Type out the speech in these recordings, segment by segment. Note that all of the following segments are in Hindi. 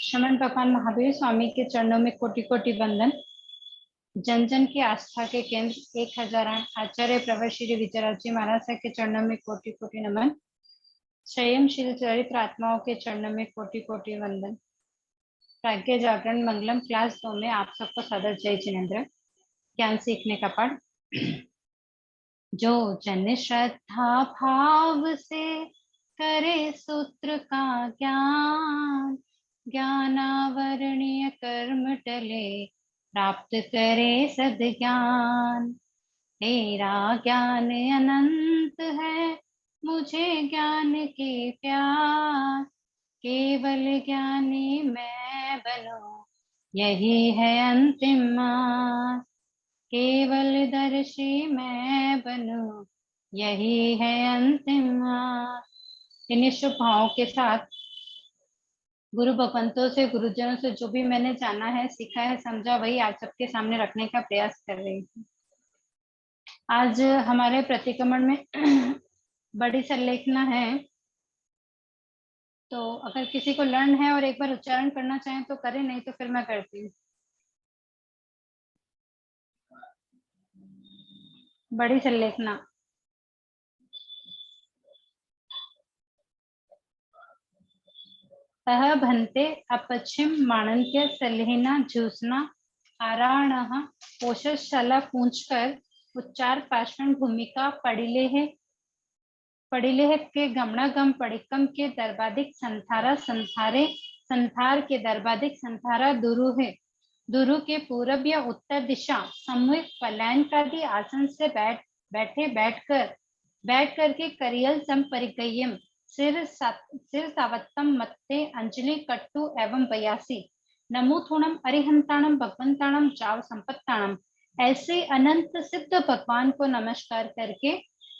श्रमण भगवान महावीर स्वामी के चरणों में कोटि कोटि वंदन। जन जन की आस्था के केंद्र 1008 आचार्य प्रवर श्री विजयराज जी महाराज के चरणों में कोटि कोटि नमन। संयमशील चरित्र आत्माओं के चरणों में कोटि कोटि वंदन। प्राज्ञ जागरण मंगलम क्लास 2 में आप सबको सादर जय जिनेन्द्र। ज्ञान सीखने का पाठ। जो जन श्रद्धा भाव से करे सूत्र का ज्ञान, ज्ञानावरणीय कर्म टले प्राप्त करे सद ज्ञान। तेरा ज्ञान अनंत है मुझे ज्ञान के प्यार, केवल ज्ञानी मैं बनूं यही है अंतिम मार्ग। केवल दर्शी मैं बनूं यही है अंतिम मार्ग। इन्हीं शुभ भावों के साथ गुरु भगवंतों से, गुरुजनों से जो भी मैंने जाना है, सीखा है, समझा, वही आप सबके सामने रखने का प्रयास कर रही हूँ। आज हमारे प्रतिक्रमण में बड़ी संलेखना है, तो अगर किसी को लर्न है और एक बार उच्चारण करना चाहें तो करें, नहीं तो फिर मैं करती हूँ। बड़ी संलेखना। अह भन्ते अपच्छिम माणन्त्य सलेहना झूसना आराणः पोषशाला पूंछकर उच्चार पाषाण भूमिका पड़िले के गमणागम पड़िकम के दरबादिक संथारा संथारे संथार के दरबादिक संथारा दुरु है। दुरु के पूरब या उत्तर दिशा सम्मुख पलायन कादि आसन से बैठ करके करियल संपरिकय्यम सिर सावत्तम मत्ते अंजलि कट्टु एवं बयासी नमोथुणम अरिहंताणम भगवंताणम जाव संपत्ताणम, ऐसे अनंत सिद्ध भगवान को नमस्कार करके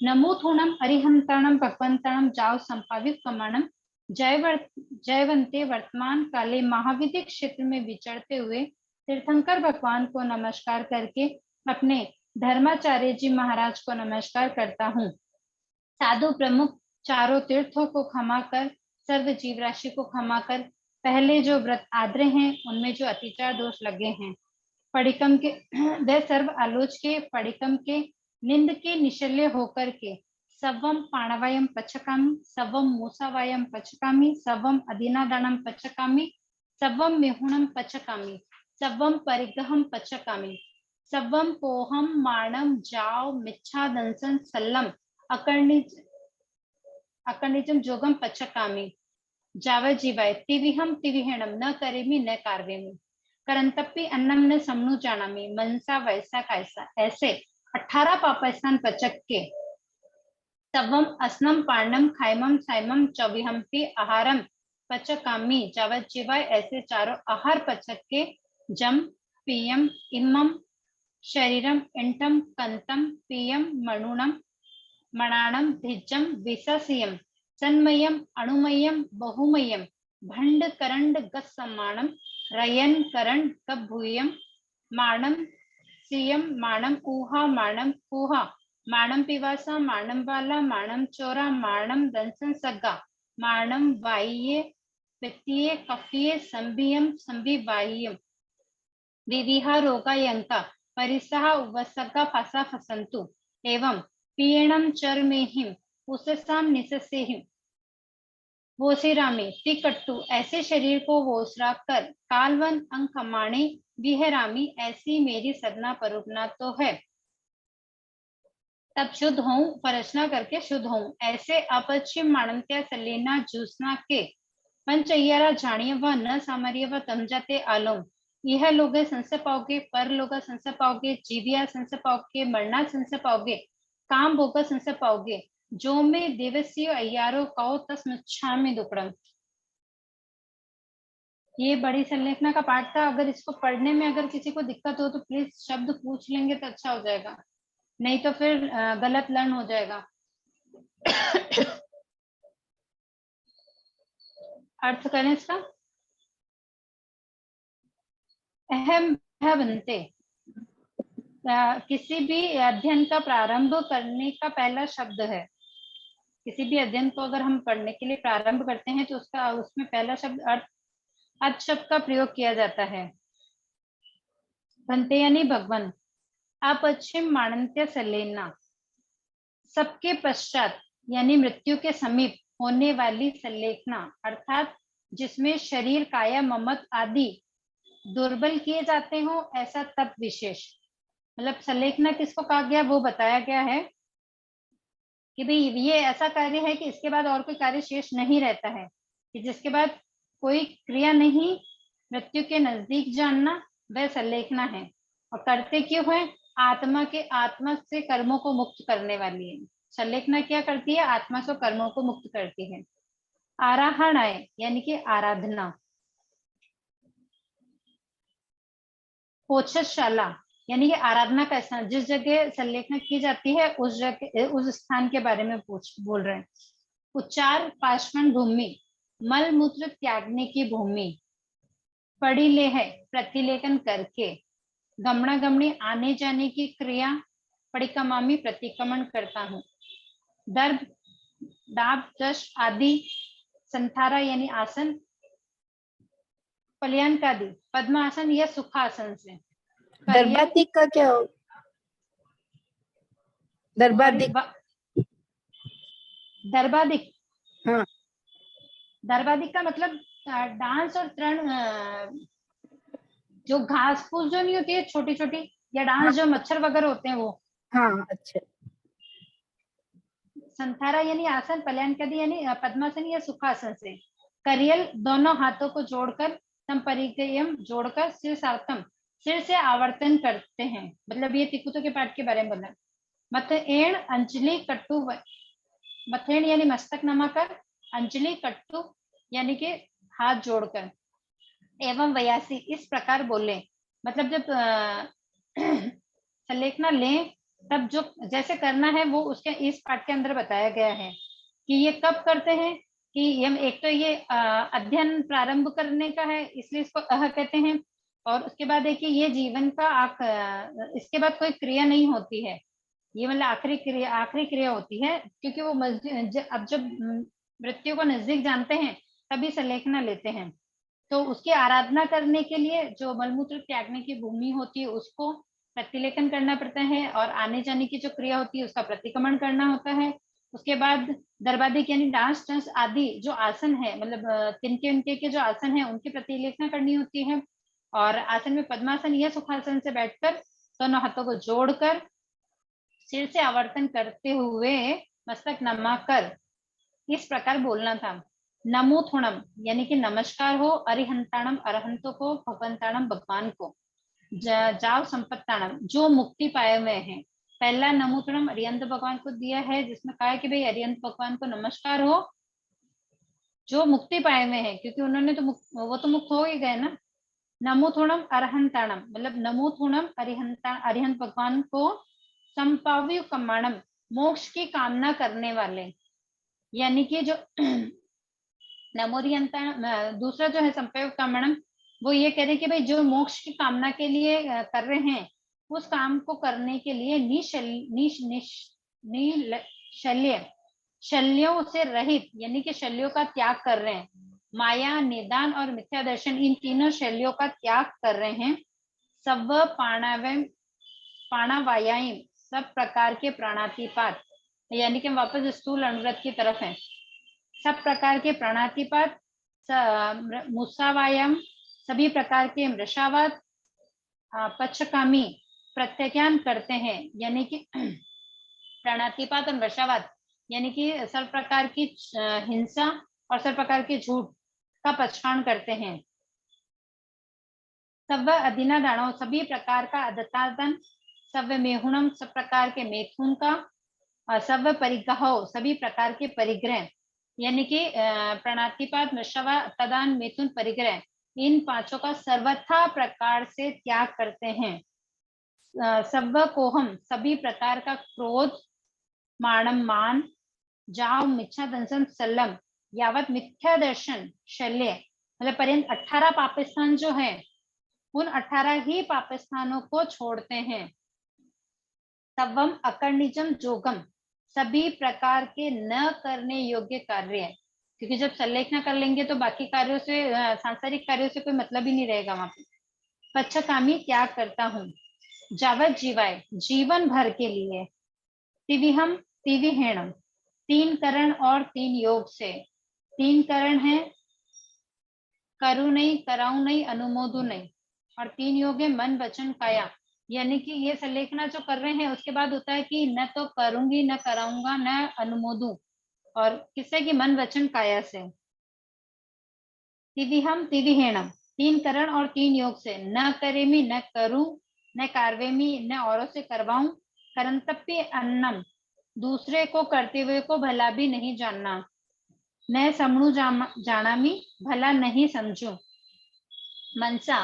नमोथुणम अरिहंताणम भगवंताणम जाव संपावित कमाणम जयवंते वर्तमान काले महाविद्य क्षेत्र में विचरते हुए तीर्थंकर भगवान को नमस्कार करके अपने धर्माचार्य जी महाराज को नमस्कार करता हूँ। साधु प्रमुख चारों तीर्थों को क्षमा कर, सर्व जीव राशि को क्षमा कर, पहले जो व्रत आद्रे हैं उनमें जो अतिचार दोष लगे हैं, पड़िकम के वे सर्व आलोच के पड़िकम के निंद के निशल्य होकर के सवम पाणवायम पचकामी, सवम मूसावायम पचकामी, सवम अधीनादानम पचकामी, सवम मिहुणम पचकामी, सवम परिग्रहम पचकामी, सवम पोहम माणम जाव मिच्छा दंसन सल्लम अकर्णिजम जोगम पचकामी, जाव जीवाय तिविहम तिविहेणम न करेमी न कार्वेमी, करंतप्पी अन्नम न समनु जानामी, मनसा वैसा कैसा, ऐसे 18 पापस्थान पचक के तवम अस्नम पार्णम खाइमम साइमम चौविहम्पी आहारम पचकामी, जावत जीवाय ऐसे चारों आहार पचक के जम पीयम इमम शरीरम इंटम कंतम पीयम मणुणम मणाणम धिज्जम विससियम सन्मयम अणुमयम बहुमयम भंड करंड गस्समाणम रयन करण कभूयम माणम सियम माणम ऊहा माणम कुहा माणम पिवासा माणम बाला माणम चोरा माणम दंसन सग्गा माणम वाह्य पित्तीय कफीय संभियम संभिवाह्यम विविहा रोगायंका परिसहा उपसग्गा फसा फसंतु एवं पीयणम चरमेहिम उससाम निससेहिम वोसिरामी तिकट्टु, ऐसे शरीर को वोसरा कर कालवन अंकमाणे विहरामी, ऐसी मेरी सदना परुपना तो है, तब शुद्ध हूँ, परचना करके शुद्ध हूँ। ऐसे अपच्छिम माणन्त्य सलेना जूसना के पंचय्यारा जानिए व न सामरिय व तम जाते आलोम, यह लोग संस पाओगे, पर लोग संस पाओगे, जीविया संस पाओगे, मरना संस पाओगे, काम भोग संस पाओगे, जो में देवस्य अय्यारो कहो तस्मच्छा में दुकड़म। ये बड़ी संलेखना का पाठ था। अगर इसको पढ़ने में अगर किसी को दिक्कत हो तो प्लीज शब्द पूछ लेंगे तो अच्छा हो जाएगा, नहीं तो फिर गलत लर्न हो जाएगा। अर्थ करें इसका। अहम बनते, किसी भी अध्ययन का प्रारंभ करने का पहला शब्द है। किसी भी अध्ययन को अगर हम पढ़ने के लिए प्रारंभ करते हैं तो उसमें पहला शब्द अर्थ शब्द का प्रयोग किया जाता है। बनते यानी भगवान। अपश्चिम मानन्त्य सलेना, सबके पश्चात यानी मृत्यु के समीप होने वाली संलेखना, अर्थात जिसमें शरीर, काया, ममत आदि दुर्बल किए जाते हो, ऐसा तप विशेष। मतलब संलेखना किसको कहा गया वो बताया गया है कि भाई ये ऐसा कार्य है कि इसके बाद और कोई कार्य शेष नहीं रहता है, कि जिसके बाद कोई क्रिया नहीं, मृत्यु के नजदीक जानना, वह संलेखना है। और करते क्यों है? आत्मा से कर्मों को मुक्त करने वाली है। संलेखना क्या करती है? आत्मा से कर्मों को मुक्त करती है। आराहणाय यानी कि आराधना। पोषशाला यानी कि आराधना का स्थान, जिस जगह संलेखना की जाती है उस जगह, उस स्थान के बारे में बोल रहे हैं। उच्चार पार्श्वन भूमि, मल मूत्र त्यागने की भूमि। पढ़ी ले है प्रतिलेखन करके। गमना गमनी आने जाने की क्रिया। परिकमामी प्रतिक्रमण करता हूँ। दर्भ, डाब, दश आदि। संथारा यानी आसन। पलयंकादि पद्मासन या सुखासन से। दर्बादिक का क्या हो? दर्बादिक, दर्बादिक, हाँ, दर्बादिक का मतलब डांस और तरण, जो घास फूस जो नहीं होती है छोटी छोटी, या डांस हाँ, जो मच्छर वगैरह होते हैं वो। हाँ, अच्छा। संथारा यानी आसन, पलयंकादि यानी पद्मासन या सुखासन से। करियल दोनों हाथों को जोड़कर, संपरिकयम जोड़कर, सिर सार्थम सिर से आवर्तन करते हैं। मतलब ये तिकुतों के पाठ के बारे में बोला। मथेण अंजलि कट्टु, मथेण यानी मस्तक नमाकर, अंजलि कट्टु यानी कि हाथ जोड़कर। एवं वयासी इस प्रकार बोले। मतलब जब संलेखना लें तब जो जैसे करना है वो उसके इस पाठ के अंदर बताया गया है कि ये कब करते हैं। कि हम एक तो ये अध्ययन प्रारंभ करने का है, इसलिए इसको कहते हैं। और उसके बाद है कि ये जीवन का इसके बाद कोई क्रिया नहीं होती है, ये मतलब आखिरी क्रिया होती है, क्योंकि वो अब जब मृत्यु को नजदीक जानते हैं तभी संलेखना लेते हैं। तो उसकी आराधना करने के लिए जो मलमूत्र त्यागने की भूमि होती है उसको प्रतिलेखन करना पड़ता है, और आने जाने की जो क्रिया होती है उसका प्रतिक्रमण करना होता है। उसके बाद दर्बादिक यानी डांस टंस आदि जो आसन है, मतलब तिनके उनके के जो आसन है उनकी प्रतिलेखना करनी होती है। और आसन में पद्मासन या सुखासन से बैठकर दोनों हाथों को जोड़कर सिर से आवर्तन करते हुए मस्तक नमाकर इस प्रकार बोलना था। नमो थुणम यानी कि नमस्कार हो, अरिहंताणम अरहंतों को, भगवंताणम भगवान को, जाव संपत्ताणम जो मुक्ति पाए हुए हैं। पहला नमोतुणम अरिहंत भगवान को दिया है, जिसमें कहा है कि भाई अरिहंत भगवान को नमस्कार हो जो मुक्ति पाए हुए हैं, क्योंकि उन्होंने तो वो तो मुक्त हो ही गए ना। नमोथुणम अरहंताणम मतलब नमोथुणम अरिहंत भगवान को, संपाव्य कमाणम मोक्ष की कामना करने वाले, यानी कि जो नमोरियंता दूसरा जो है संपय कामणम, वो ये कह रहे हैं कि भाई जो मोक्ष की कामना के लिए कर रहे हैं उस काम को करने के लिए शल्यों से रहित, यानी कि शल्यों का त्याग कर रहे हैं। माया, निदान और मिथ्या दर्शन, इन तीनों शैलियों का त्याग कर रहे हैं। सब प्राणावायाम सब प्रकार के प्राणातिपात, यानी कि वापस स्थूल अनुव्रत की तरफ है। सब प्रकार के प्राणातिपात, मुसावायाम सभी प्रकार के मृषावाद, पक्षकामी प्रत्याख्यान करते हैं, यानी कि प्राणातिपात और मृषावाद यानी कि सब प्रकार की हिंसा और सब प्रकार के झूठ का पक्षपान करते हैं। सब अधीना दानव सभी प्रकार का अदतादन, सब मेहुणम सब प्रकार के मैथुन का, सब परिग्रह सभी प्रकार के परिग्रह, यानी कि प्राणातिपात, मृषावा, तदान, मैथुन, परिग्रह, इन पांचों का सर्वथा प्रकार से त्याग करते हैं। सब कोहम सभी प्रकार का क्रोध, माणम मान, जाव, मिच्छा दंसन, सल्लम यावत मिथ्या दर्शन, शल्य मतलब पर्यंत 18 पाकिस्तान जो है उन 18 ही पाकिस्तानों को छोड़ते हैं। तवम अकर्णिजम जोगम सभी प्रकार के न करने योग्य कार्य है, क्योंकि जब संलेखना कर लेंगे तो बाकी कार्यों से सांसारिक कार्यों से कोई मतलब ही नहीं रहेगा वहां पे। पश्चकामी त्याग करता हूँ। जावत जीवाय जीवन भर के लिए। तिविहम तिविहेणम 3 करण और 3 योग से। 3 करण है करू नहीं, कराऊ नहीं, अनुमोदू नहीं, और 3 योग है मन वचन काया। यानी कि ये संलेखना जो कर रहे हैं उसके बाद होता है कि न तो करूंगी, न कराऊंगा, न अनुमोदू, और किससे कि मन वचन काया से। तिविहम तिविहेणम 3 करण और 3 योग से। न करेमी न करूं, न कार्वेमी न औरों से करवाऊं, करंतप्य अन्नम दूसरे को करते हुए को भला भी नहीं जानना, मैं समणु जानामी भला नहीं समझू, मनसा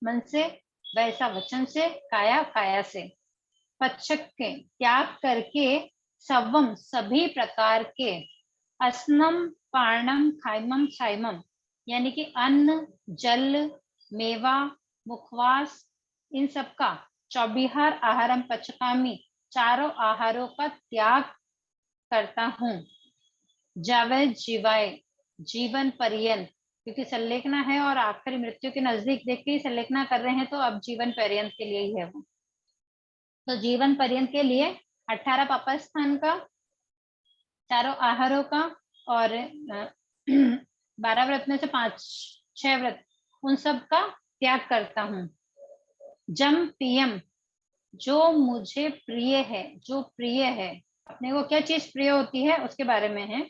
मन से, वैसा वचन से, काया काया से। पश्चक के त्याग करके, सवम सभी प्रकार के, अस्नम पार्णम खाइमम छाइमम यानी कि अन्न, जल, मेवा, मुखवास, इन सब का, चौबिहार आहारम पचकामी 4 आहारों का त्याग करता हूँ। जावे जीवाय जीवन पर्यंत, क्योंकि संलेखना है और आखिरी मृत्यु के नजदीक देख के संलेखना कर रहे हैं, तो अब जीवन पर्यंत के लिए ही है वो। तो जीवन पर्यंत के लिए 18 पापस्थान का, 4 आहारों का, और 12 व्रत में से 5-6 व्रत, उन सब का त्याग करता हूँ। जम पियम जो मुझे प्रिय है, जो प्रिय है, अपने को क्या चीज प्रिय होती है उसके बारे में है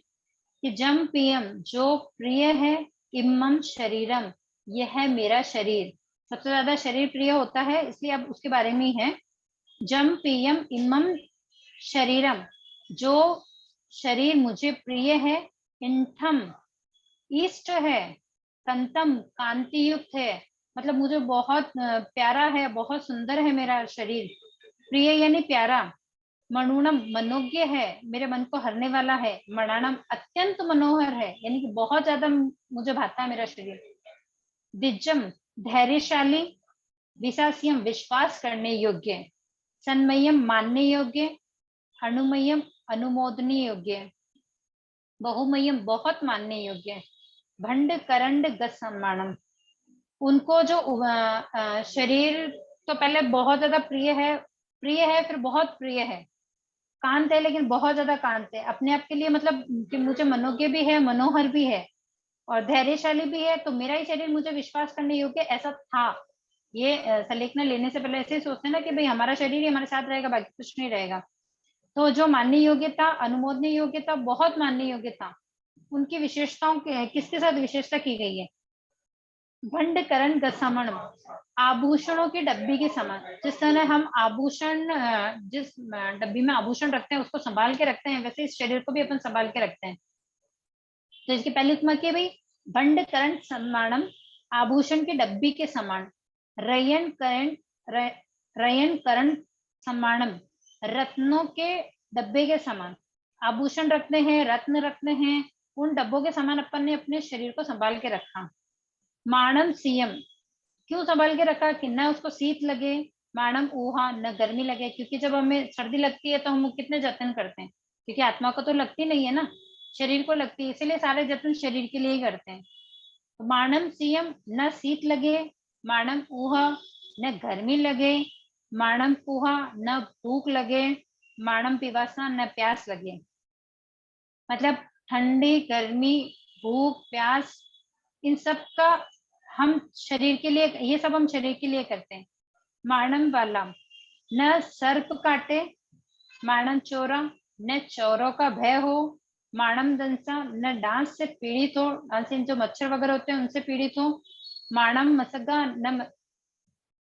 कि जम पियम जो प्रिय है, इमम शरीरम यह है मेरा शरीर, सबसे ज्यादा शरीर प्रिय होता है, इसलिए अब उसके बारे में ही है। जम पियम इमम शरीरम जो शरीर मुझे प्रिय है, इंठम इष्ट है, कंतम कांति युक्त है, मतलब मुझे बहुत प्यारा है, बहुत सुंदर है मेरा शरीर। प्रिय यानी प्यारा। मणुणम मनोज्ञ है, मेरे मन को हरने वाला है। मणाणम अत्यंत मनोहर है, यानी कि बहुत ज्यादा मुझे भाता है मेरा शरीर। दिज्जम धैर्यशाली। विशासियम विश्वास करने योग्य। सन्मयम मानने योग्य। अनुमयम अनुमोदनीय योग्य। बहुमयम बहुत मानने योग्य। भंड करंड गत सम्मानम उनको जो शरीर तो पहले बहुत ज्यादा प्रिय है, फिर बहुत प्रिय है, कांत है लेकिन बहुत ज्यादा कांत है अपने आप के लिए, मतलब कि मुझे मनोज्ञ भी है, मनोहर भी है, और धैर्यशाली भी है, तो मेरा ही शरीर मुझे विश्वास करने योग्य ऐसा था। ये संलेखना लेने से पहले ऐसे ही सोचते ना कि भाई हमारा शरीर ही हमारे साथ रहेगा, बाकी कुछ नहीं रहेगा। तो जो मानने योग्य था, अनुमोदनीय योग्य था, बहुत मानने योग्य था, उनकी विशेषताओं के किसके साथ विशेषता की गई है। भंड करण गसमण आभूषणों की डब्बी के समान। जिस तरह हम आभूषण जिस डब्बी में आभूषण रखते हैं उसको संभाल के रखते हैं, वैसे इस शरीर को भी अपन संभाल के रखते हैं। तो इसकी पहली उपमा की भाई भंड करण सम्मानम आभूषण की डब्बी के समान। रयन करण सम्मानम रत्नों के डब्बे के समान। आभूषण रखते हैं, रत्न रखते हैं, उन डब्बों के समान अपन ने अपने शरीर को संभाल के रखा। माणम सीयम क्यों संभाल के रखा कि न उसको शीत लगे, माणम ऊहा न गर्मी लगे, क्योंकि जब हमें सर्दी लगती है तो हम कितने जतन करते हैं, क्योंकि आत्मा को तो लगती नहीं है ना, शरीर को लगती है, इसीलिए सारे जतन शरीर के लिए ही करते हैं। तो माणम सीयम न शीत लगे, माणम ऊहा न गर्मी लगे, माणम पुहा न भूख लगे, माणम पिवासा न प्यास लगे। मतलब ठंडी, गर्मी, भूख, प्यास, इन सब का हम शरीर के लिए, ये सब हम शरीर के लिए करते हैं। मारणम वाला न सर्प काटे, मारणम चोरा न चोरों का भय हो, मारणम दंसा न डांस से पीड़ित हो, डांस से जो मच्छर वगैरह होते हैं उनसे पीड़ित हो, मारणम मसगा न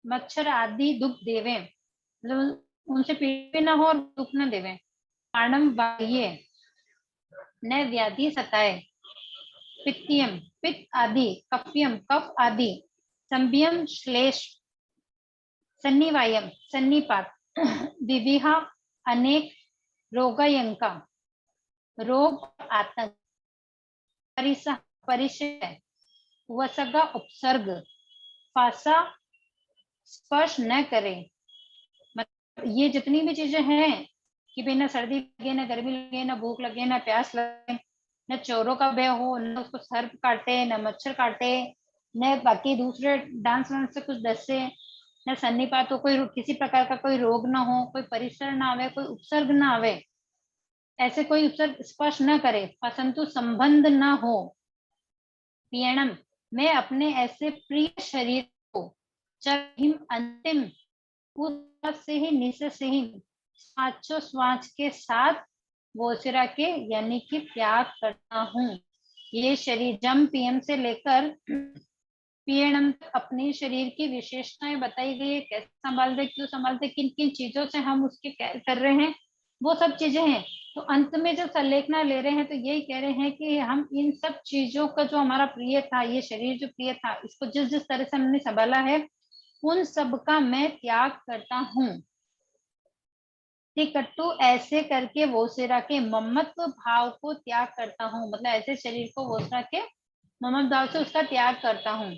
मच्छर आदि दुख देवे, मतलब उनसे पीड़ित न हो और दुख न देवे। मारणम वाह्य न व्याधि सताए, पित्तियम पित्त आदि, कफियम कफ आदि, संबियम श्लेष, सन्निवायम सन्निपात, विविहा अनेक, रोगयंका रोग आतंक, परिचय, वसगा उपसर्ग, फासा स्पर्श न करे। मतलब ये जितनी भी चीजें हैं कि भाई ना सर्दी लगे, ना गर्मी लगे, ना भूख लगे, ना प्यास लगे, न चोरों का भय हो, न उसको सर्प काटे, न मच्छर काटे, न बाकी दूसरे डांस वांस से कुछ डसे, न सन्निपात हो, कोई किसी प्रकार का कोई रोग ना हो, कोई परिसर ना आवे, कोई उपसर्ग ना आवे, ऐसे कोई उपसर्ग स्पर्श न करे, परंतु संबंध ना हो। पीएणम, मैं अपने ऐसे प्रिय शरीर को जब हिम अंतिम उस से ही निश्चय से ही स्वाचो स्वाच के साथ गोचरा के यानी कि त्याग करता हूँ। ये शरीर जम पीएम से लेकर पीएणम तक अपने शरीर की विशेषताएं बताई गई है, कैसे संभालते, क्यों संभालते, किन किन चीजों से हम उसके कर रहे हैं, वो सब चीजें हैं। तो अंत में जब संलेखना ले रहे हैं तो यही कह रहे हैं कि हम इन सब चीजों का जो हमारा प्रिय था, ये शरीर जो प्रिय था, इसको जिस जिस तरह से हमने संभाला है, उन सब का मैं त्याग करता हूँ। कट्टू ऐसे करके वोसेरा के ममत्व भाव को त्याग करता हूँ, मतलब ऐसे शरीर को वोसरा के ममत्व भाव से उसका त्याग करता हूँ।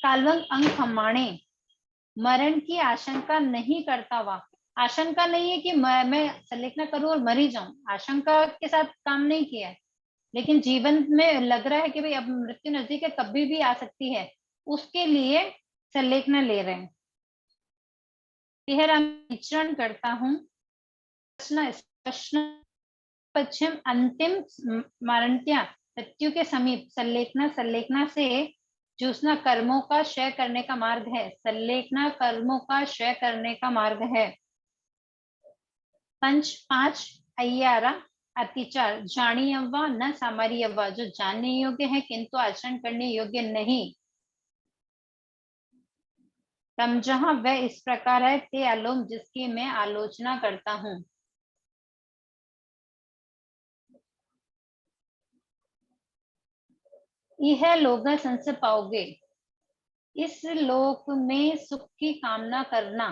कालवंग अंग खमाणे, मरण की आशंका नहीं करता हुआ, आशंका नहीं है कि मैं संलेखना करूं और मरी जाऊं, आशंका के साथ काम नहीं किया है, लेकिन जीवन में लग रहा है कि भाई अब मृत्यु नजदीक है, कभी भी आ सकती है, उसके लिए संलेखना ले रहे हैं। विचरण करता हूँ, पश्चिम अंतिम मारंत्या मृत्यु के समीप संलेखना, संलेखना से जूसना कर्मों का क्षय करने का मार्ग है, संलेखना कर्मों का क्षय करने का मार्ग है। पांच अय्यारा अतिचार, जानी अव्वा न सामारी अव्वा, जो जानने योग्य है किंतु आचरण करने योग्य नहीं। तम जहां वह इस प्रकार है, ते अलोम जिसकी मैं आलोचना करता हूँ। यह लोग संस पाओगे, इस लोक में सुख की कामना करना,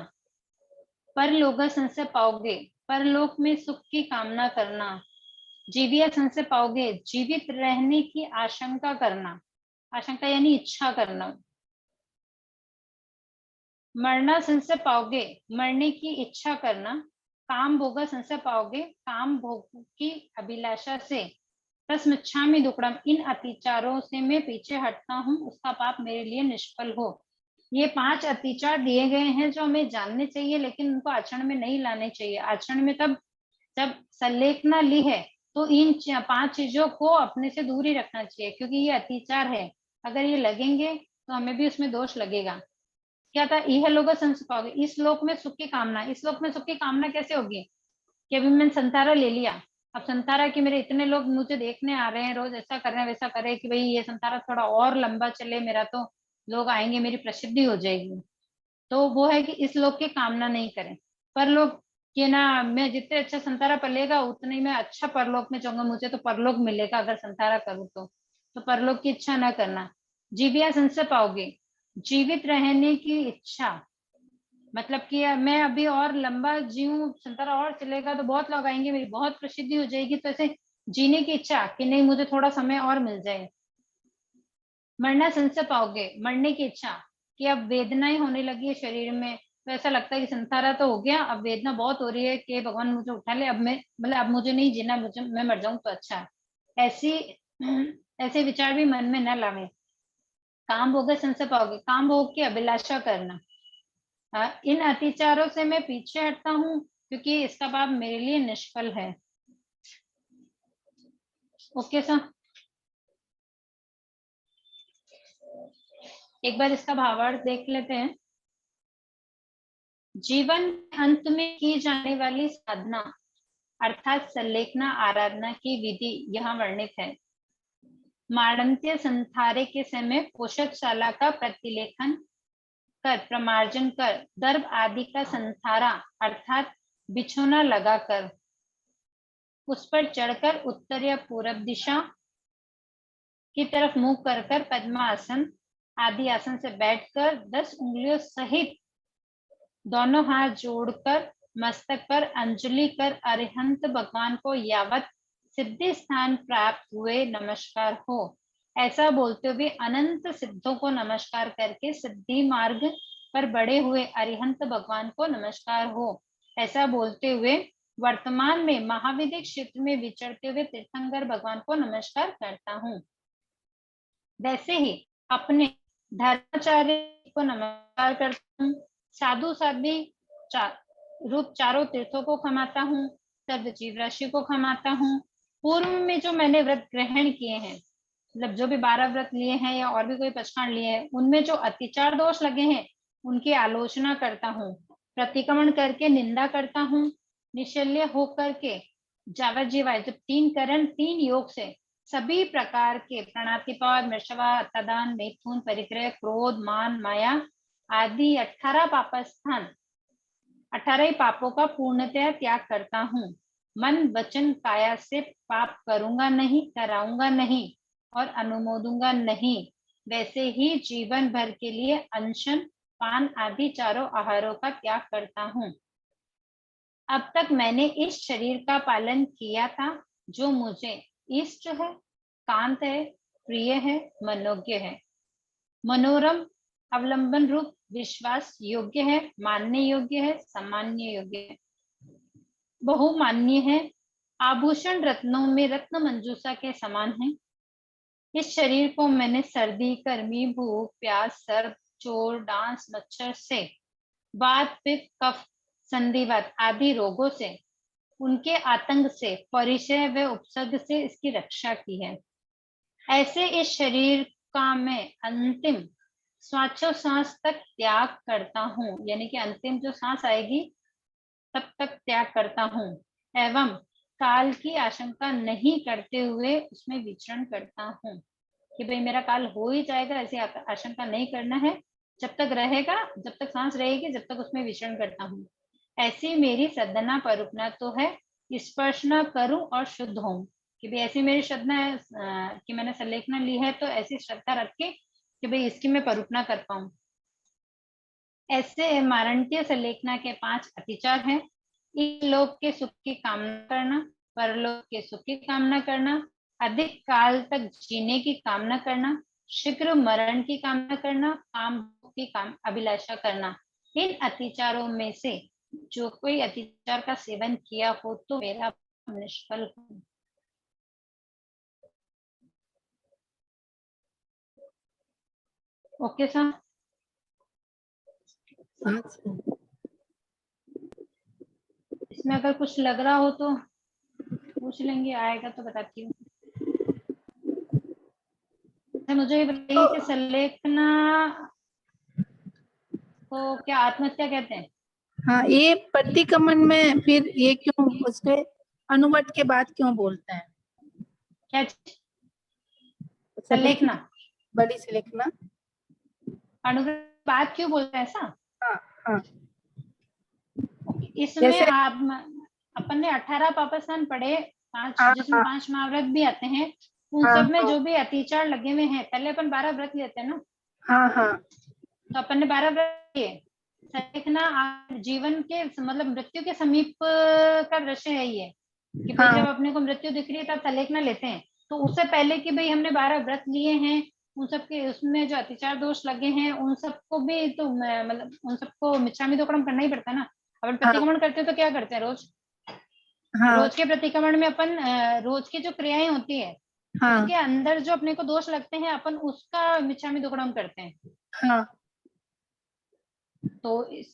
परलोक संशय पाओगे, परलोक में सुख की कामना करना। जीविया संशय पाओगे, जीवित रहने की आशंका करना, आशंका यानी इच्छा करना। मरना संशय पाओगे, मरने की इच्छा करना। काम भोगा संशय पाओगे, काम भोग की अभिलाषा से। तस्मिच्छामि दुक्कडम, इन अतिचारों से मैं पीछे हटता हूँ, उसका पाप मेरे लिए निष्फल हो। ये 5 अतिचार दिए गए हैं जो हमें जानने चाहिए, लेकिन उनको आचरण में नहीं लाने चाहिए। आचरण में तब जब संलेखना ली है तो इन 5 चीजों को अपने से दूर ही रखना चाहिए, क्योंकि ये अतिचार है, अगर ये लगेंगे तो हमें भी उसमें दोष लगेगा। क्या था, यह लोग संस पाओगे, इस लोक में सुख की कामना। इस लोक में सुख की कामना कैसे होगी कि अभी मैंने संतारा ले लिया, अब संतारा कि मेरे इतने लोग मुझे देखने आ रहे हैं, रोज ऐसा कर रहे हैं वैसा कर रहे हैं कि भाई ये संतारा थोड़ा और लंबा चले मेरा, तो लोग आएंगे, मेरी प्रसिद्धि हो जाएगी। तो वो है कि इस लोक की कामना नहीं करें। परलोक कि ना, मैं जितने अच्छा संतारा पलेगा उतने ही मैं अच्छा परलोक में जाऊंगा, मुझे तो परलोक मिलेगा अगर संतारा करूँ तो परलोक की इच्छा ना करना। जीविया संशय पाओगे, जीवित रहने की इच्छा, मतलब कि मैं अभी और लंबा जीऊं, संतारा और चलेगा तो बहुत लोग आएंगे, मेरी बहुत प्रसिद्धि हो जाएगी, तो ऐसे जीने की इच्छा कि नहीं मुझे थोड़ा समय और मिल जाए। मरना संशय पाओगे, मरने की इच्छा कि अब वेदनाएं होने लगी है शरीर में, तो ऐसा लगता है कि संसारा तो हो गया, अब वेदना बहुत हो रही है कि भगवान मुझे उठा ले, अब मैं मतलब अब मुझे नहीं जीना, मुझे मैं मर जाऊं तो अच्छा है। ऐसी ऐसे विचार भी मन में न लावे। काम भोग संशय पाओगे, काम भोग की अभिलाषा करना। इन अतिचारों से मैं पीछे हटता हूँ क्योंकि इसका पाप मेरे लिए निष्फल है। ओके सर, एक बार इसका भावार्थ देख लेते हैं। जीवन अंत में की जाने वाली साधना अर्थात संलेखना आराधना की विधि यहाँ वर्णित है। मारणत्य संथारे के समय पोषकशाला का प्रतिलेखन कर, प्रमार्जन कर, दर्भ आदि का संथारा अर्थात बिछोना लगाकर उस पर चढ़कर उत्तर या पूर्व दिशा की तरफ मुंह कर कर पद्मासन आदि आसन से बैठकर 10 उंगलियों सहित दोनों हाथ जोड़कर मस्तक पर अंजलि कर अरिहंत भगवान को यावत सिद्धि स्थान प्राप्त हुए नमस्कार हो, ऐसा बोलते हुए अनंत सिद्धों को नमस्कार करके सिद्धि मार्ग पर बढ़े हुए अरिहंत भगवान को नमस्कार हो, ऐसा बोलते हुए वर्तमान में महाविद्या क्षेत्र में विचरते हुए तीर्थंकर भगवान को नमस्कार करता हूँ। वैसे ही अपने धर्माचार्य को नमस्कार करता हूँ, साधु साध्वी रूप चारों तीर्थों को खमाता हूँ, सर्व जीव राशि को खमाता हूँ। पूर्व में जो मैंने व्रत ग्रहण किए हैं, मतलब जो भी 12 व्रत लिए हैं या और भी कोई पचखांड लिए हैं, उनमें जो अतिचार दोष लगे हैं उनकी आलोचना करता हूँ, प्रतिक्रमण करके निंदा करता हूँ, निशल्य होकर के जावत जीवाय जब 3 करण 3 योग से सभी प्रकार के प्राणातिपात, मृषवा, तदान, मैथुन, परिग्रह, क्रोध, मान, माया आदि 18 पापस्थान 18 ही पापों का पूर्णतया त्याग करता हूँ। मन वचन काया से पाप करूंगा नहीं, कराऊंगा नहीं और अनुमोदूंगा नहीं। वैसे ही जीवन भर के लिए अनशन, पान आदि चारों आहारों का त्याग करता हूँ। अब तक मैंने इस शरीर का पालन किया था जो मुझे इष्ट है, कांत है, प्रिय है, मनोज्ञ है, मनोरम, अवलंबन रूप, विश्वास योग्य है, मानने योग्य है, सामान्य योग्य है, बहुमान्य है, आभूषण रत्नों में रत्न मंजूषा के समान है। इस शरीर को मैंने सर्दी, गर्मी, भूख, प्यास, सर्प, चोर, डांस, मच्छर से, वात, पित्त, कफ, संधिवात आदि रोगों से, उनके आतंक से, परिचय व उपसर्ग से इसकी रक्षा की है। ऐसे इस शरीर का मैं अंतिम श्वासोच्छ्वास तक त्याग करता हूँ, यानी कि अंतिम जो सांस आएगी तब तक त्याग करता हूँ, एवं काल की आशंका नहीं करते हुए उसमें विचरण करता हूँ कि भाई मेरा काल हो ही जाएगा, ऐसी आशंका नहीं करना है। जब तक रहेगा, जब तक सांस रहेगी, जब तक उसमें विचरण करता हूँ। ऐसी मेरी सदना परुपना तो है, स्पर्श न करूं और शुद्ध हूं, कि भाई ऐसी मेरी श्रद्धा है कि मैंने संलेखना ली है तो ऐसी श्रद्धा रख के कि भाई इसकी मैं परुपना कर पाऊं। ऐसे मारंटीय संलेखना के 5 अतिचार हैं। इहलोक के सुख की कामना करना, परलोक के सुख की कामना करना, अधिक काल तक जीने की कामना करना, शीघ्र मरण की कामना करना, काम की काम अभिलाषा करना। इन अतिचारों में से जो कोई अतिचार का सेवन किया हो तो मेरा निष्फल हो। ओके सर, इसमें अगर कुछ लग रहा हो तो पूछ लेंगे, आएगा तो बताती हूँ। मुझे ये बताइए कि संलेखना को क्या आत्महत्या कहते हैं? हाँ, ये प्रतिक्रमण में फिर ये क्यों उसके अनुवट के बाद क्यों बोलते हैं? क्या संलेखना? बड़ी से लिखना। अनुव्रत बात क्यों बोलते हैं ऐसा? हाँ हाँ, इसमें जैसे आप अपन ने 18 पापस्थान पढ़े, 5 हाँ जिसमें हाँ 5 महाव्रत भी आते हैं, उन हाँ सब में हाँ जो भी अतिचार लगे हुए हैं, पहले अपन 12 व्रत लेते हैं ना, हाँ हाँ तो अपन ने 12 व्रत लिए। संलेखना जीवन के मतलब मृत्यु के समीप का दृश्य है ये, कि भाई जब हाँ अपने को मृत्यु दिख रही है तब संलेखना लेते हैं। तो उससे पहले कि भाई हमने 12 व्रत लिए हैं, उन सब के उसमें जो अतिचार दोष लगे हैं उन सबको भी तो मतलब उन सबको मिच्छामी दुक्कड़म करना ही पड़ता है ना। अपन हाँ प्रतिक्रमण करते हैं तो क्या करते हैं, रोज हाँ रोज के प्रतिक्रमण में अपन रोज की जो क्रियाएं होती है हाँ उसके अंदर जो अपने को दोष लगते हैं अपन उसका मिच्छामी दुक्कड़म करते हैं। हाँ तो इस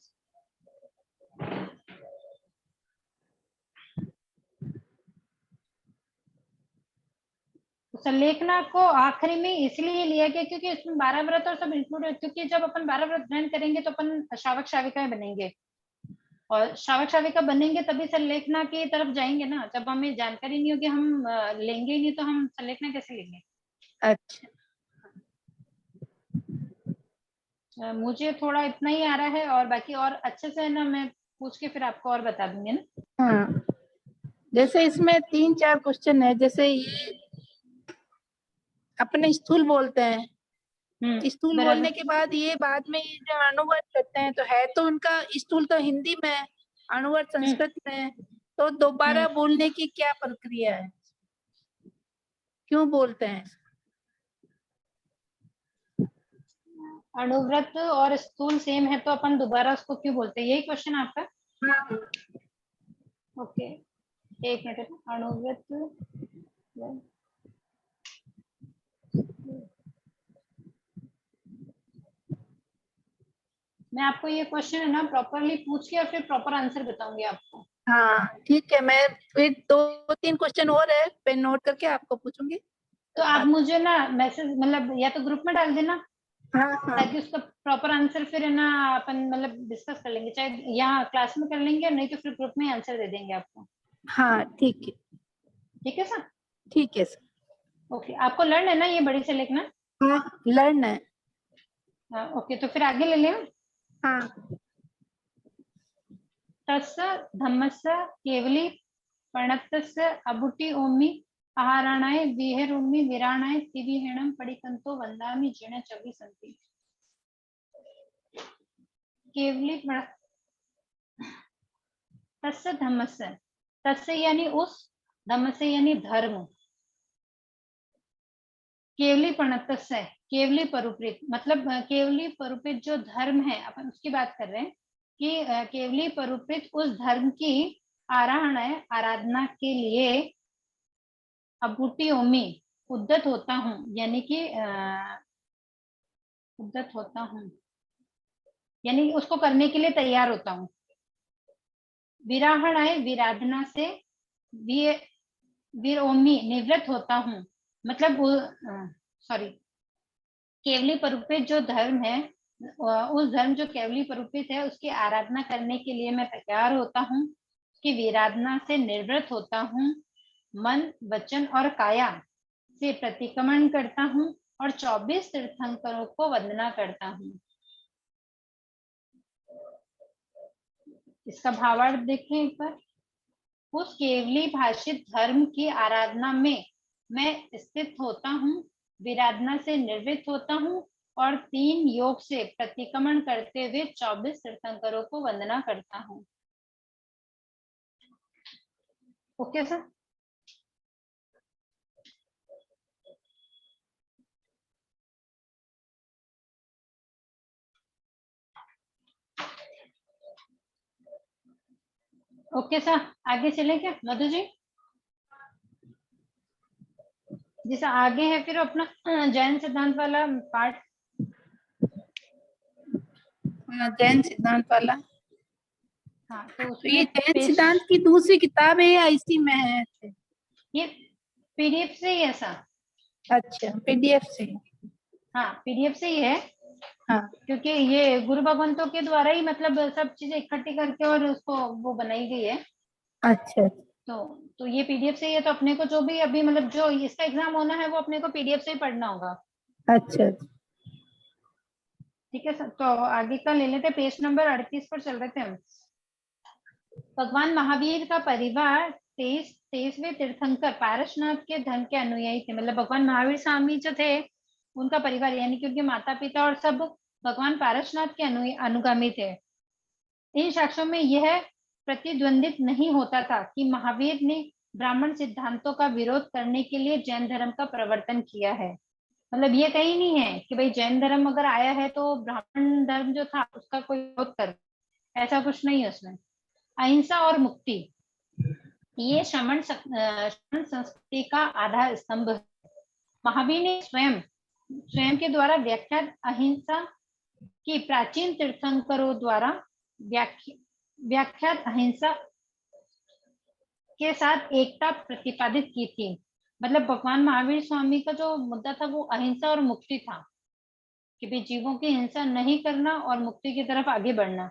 संलेखना को आखिरी में इसलिए लिया गया क्योंकि इसमें 12 व्रत और सब इंक्लूड है, क्योंकि जब अपन 12 व्रत ग्रहण करेंगे तो अपन श्रावक श्राविकाएं बनेंगे, और श्रावक श्राविका बनेंगे तभी संलेखना की तरफ जाएंगे ना। जब हमें जानकारी नहीं होगी, हम लेंगे ही नहीं, तो हम संलेखना कैसे लेंगे? अच्छा, मुझे थोड़ा इतना ही आ रहा है, और बाकी और अच्छे से ना मैं पूछ के फिर आपको और बता दूंगी ना। हाँ, जैसे इसमें 3-4 क्वेश्चन है, जैसे ये अपने स्थूल बोलते हैं, स्थूल बोलने बराबर। के बाद ये बाद में ये जो अनुवाद करते हैं तो है तो उनका स्थूल तो हिंदी में है, अनुवाद संस्कृत में है, तो दोबारा बोलने की क्या प्रक्रिया है, क्यों बोलते हैं? अनुव्रत और स्थूल सेम है तो अपन दोबारा उसको क्यों बोलते हैं, यही क्वेश्चन आपका? हाँ ओके, एक मिनट, अणुव्रत, मैं आपको ये क्वेश्चन है ना प्रॉपरली पूछ के और फिर प्रॉपर आंसर बताऊंगी आपको। हाँ ठीक है, मैं फिर 2-3 क्वेश्चन और है, पे नोट करके आपको पूछूंगी। तो आप मुझे ना मैसेज मतलब या तो ग्रुप में डाल देना, हाँ हाँ ताकि उसका प्रॉपर आंसर फिर है ना अपन मतलब डिस्कस कर लेंगे, चाहे यहाँ क्लास में कर लेंगे, नहीं तो फिर ग्रुप में आंसर दे देंगे आपको। हाँ ठीक है, ठीक है सर? ठीक है सर। ओके, आपको लर्न है ना ये बड़ी से लिखना? हाँ लर्न है। ओके, तो फिर आगे ले लें। हाँ तस्य धम्मस्य केवली प्रणतस्य अबुटी ओमि आहाराणाय विहेरोमि विराणाय तिविहेणम पडिकंतो वंदामि जिण चवि संति। केवली तस्य धम्मस्य, तस्य यानी उस, धम्मस्य यानी धर्म, केवली प्रणतस्य केवली परुपृत, मतलब केवली परुपृत जो धर्म है अपन उसकी बात कर रहे हैं कि केवली परुपृत उस धर्म की आराधना आराधना के लिए अबूटी ओमी उद्यत होता हूँ, यानी कि उद्यत होता हूँ यानी उसको करने के लिए तैयार होता हूँ। विराहणाय विराधना से वीर ओमी निवृत्त होता हूँ, मतलब सॉरी, केवली परुपित जो धर्म है, उस धर्म जो केवली परुपित है उसकी आराधना करने के लिए मैं तैयार होता हूँ, उसकी विराधना से निवृत्त होता हूँ, मन वचन और काया से प्रतिक्रमण करता हूँ और 24 तीर्थंकरों को वंदना करता हूँ। इसका भावार्थ देखें एक बार। उस केवली भाषित धर्म की आराधना में मैं स्थित होता हूँ, विराधना से निर्वृत्त होता हूँ और 3 योग से प्रतिक्रमण करते हुए 24 तीर्थंकरों को वंदना करता हूँ। Okay sir? ओके सर, आगे चले क्या मधु जी? जैसा आगे है फिर अपना जैन सिद्धांत वाला पार्ट। जैन सिद्धांत वाला। हाँ, तो तो उसमें ये जैन सिद्धांत की दूसरी किताब है या इसी में है? ये पीडीएफ से ही है सर। अच्छा, पीडीएफ से। हाँ, पीडीएफ से ही है। हाँ क्योंकि ये गुरु भगवंतों के द्वारा ही मतलब सब चीजें इकट्ठी करके और उसको वो बनाई गई है। अच्छा तो ये पीडीएफ से ही है, तो अपने को जो भी अभी मतलब जो इसका एग्जाम होना है वो अपने को पीडीएफ से ही पढ़ना होगा। अच्छा। ठीक है सर, तो आगे का ले लेते, पेज नंबर 38 पर चल रहे थे हम। भगवान महावीर का परिवार 23वें तीर्थंकर पारसनाथ के धर्म के अनुयायी थे। मतलब भगवान महावीर स्वामी जो थे उनका परिवार यानी कि उनके माता पिता और सब भगवान पारसनाथ के अनुगामी थे। इन साक्ष्यों में यह प्रतिद्वंदित नहीं होता था कि महावीर ने ब्राह्मण सिद्धांतों का विरोध करने के लिए जैन धर्म का प्रवर्तन किया है। मतलब ये कहीं नहीं है कि भाई जैन धर्म अगर आया है तो ब्राह्मण धर्म जो था उसका कोई विरोध कर, ऐसा कुछ नहीं है उसमें। अहिंसा और मुक्ति ये श्रमण संस्कृति का आधार स्तंभ है। महावीर ने स्वयं के द्वारा व्याख्यात अहिंसा की प्राचीन तीर्थंकरों द्वारा व्याख्यात अहिंसा के साथ एकता प्रतिपादित की थी। मतलब भगवान महावीर स्वामी का जो मुद्दा था वो अहिंसा और मुक्ति था, कि भाई जीवों की हिंसा नहीं करना और मुक्ति की तरफ आगे बढ़ना,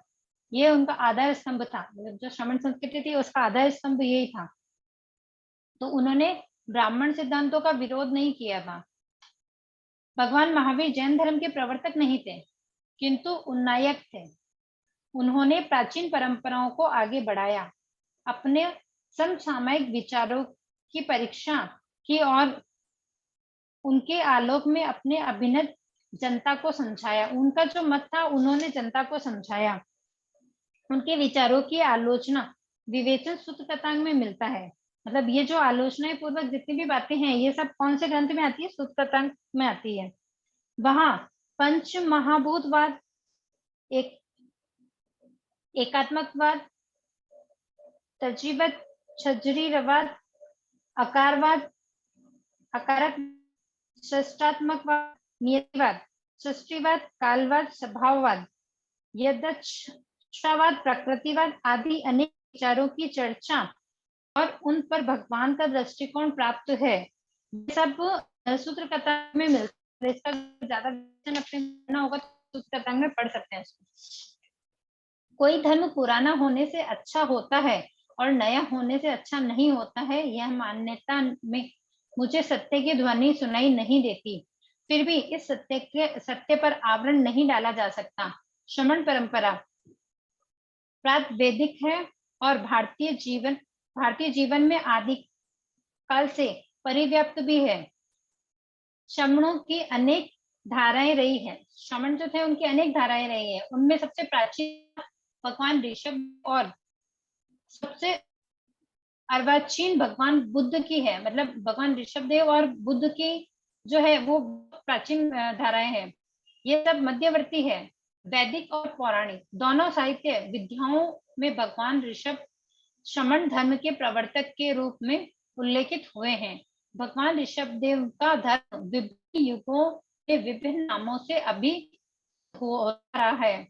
ये उनका आधार स्तंभ था। मतलब जो श्रमण संस्कृति थी उसका आधार स्तंभ यही था। तो उन्होंने ब्राह्मण सिद्धांतों का विरोध नहीं किया था। भगवान महावीर जैन धर्म के प्रवर्तक नहीं थे किंतु उन्नायक थे। उन्होंने प्राचीन परंपराओं को आगे बढ़ाया, अपने समसामयिक विचारों की परीक्षा की और उनके आलोक में अपने अभिनव जनता को समझाया। उनका जो मत था उन्होंने जनता को समझाया। उनके विचारों की आलोचना विवेचन सूत्र ततांग में मिलता है। मतलब ये जो आलोचना पूर्वक जितनी भी बातें हैं ये सब कौन से ग्रंथ में आती है? सूत्र ततांग में आती है। वहां पंच महाभूतवाद, एक एकात्मकवाद, तजीवत, छजरीवाद, अकारवाद, अकारक, सृष्टात्मकवाद, नियतिवाद, सृष्टिवाद, कालवाद, स्वभाववाद, यथार्थवाद, प्रकृतिवाद आदि अनेक विचारों की चर्चा और उन पर भगवान का दृष्टिकोण प्राप्त है। ये सब सूत्र कथांग में मिलता है। इसका ज्यादा अपने पढ़ना होगा तो सूत्र कथांग में पढ़ सकते हैं इसको। कोई धर्म पुराना होने से अच्छा होता है और नया होने से अच्छा नहीं होता है, यह मान्यता में मुझे सत्य की ध्वनि सुनाई नहीं देती। फिर भी इस सत्य पर आवरण नहीं डाला जा सकता। श्रमण परंपरा प्रात वैदिक है और भारतीय जीवन में आदि काल से परिव्याप्त भी है। श्रमणों की अनेक धाराएं रही है। श्रमण जो थे उनकी अनेक धाराएं रही है। उनमें सबसे प्राचीन भगवान ऋषभ और सबसे अर्वाचीन भगवान बुद्ध की है। मतलब भगवान ऋषभ देव और बुद्ध की जो है वो प्राचीन धाराएं हैं। ये सब मध्यवर्ती है। वैदिक और पौराणिक दोनों साहित्य विद्याओं में भगवान ऋषभ श्रमण धर्म के प्रवर्तक के रूप में उल्लेखित हुए हैं। भगवान ऋषभ देव का धर्म विभिन्न युगों के विभिन्न नामों से अभी हो रहा है।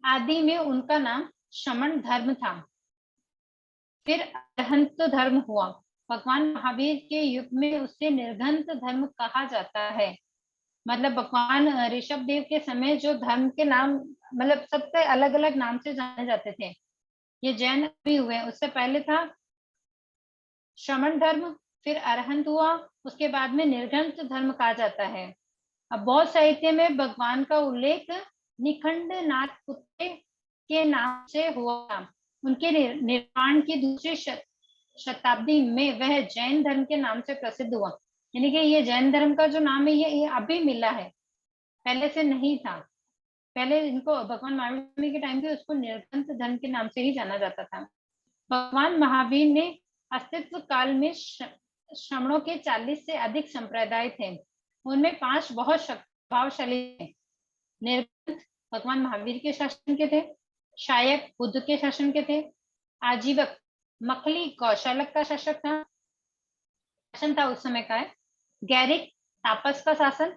आदि में उनका नाम श्रमण धर्म था, फिर अरहंत धर्म हुआ। भगवान महावीर के युग में उसे निर्घंत धर्म कहा जाता है। मतलब भगवान ऋषभ देव के समय जो धर्म के नाम मतलब सबसे अलग अलग नाम से जाने जाते थे, ये जैन भी हुए। उससे पहले था श्रमण धर्म, फिर अरहंत हुआ, उसके बाद में निर्घंत धर्म कहा जाता है। अब बौद्ध साहित्य में भगवान का उल्लेख निखंड नाथ कुत्ते के नाम से हुआ। उनके निर्माण की दूसरी शताब्दी में वह जैन धर्म के नाम से प्रसिद्ध हुआ। यानी कि ये जैन धर्म का जो नाम है ये अभी मिला है, पहले से नहीं था। पहले इनको भगवान महावीर के टाइम पे उसको निर्घंत धर्म के नाम से ही जाना जाता था। भगवान महावीर ने अस्तित्व काल में श्रमणों के 40 से अधिक संप्रदाय थे। उनमें 5 बहुत प्रभावशाली थे। निर्घंत भगवान महावीर के शासन के थे, शायक बुद्ध के शासन के थे, आजीवक मखली कौशलक का शासन था उस समय का है, गैरिक तापस का शासन,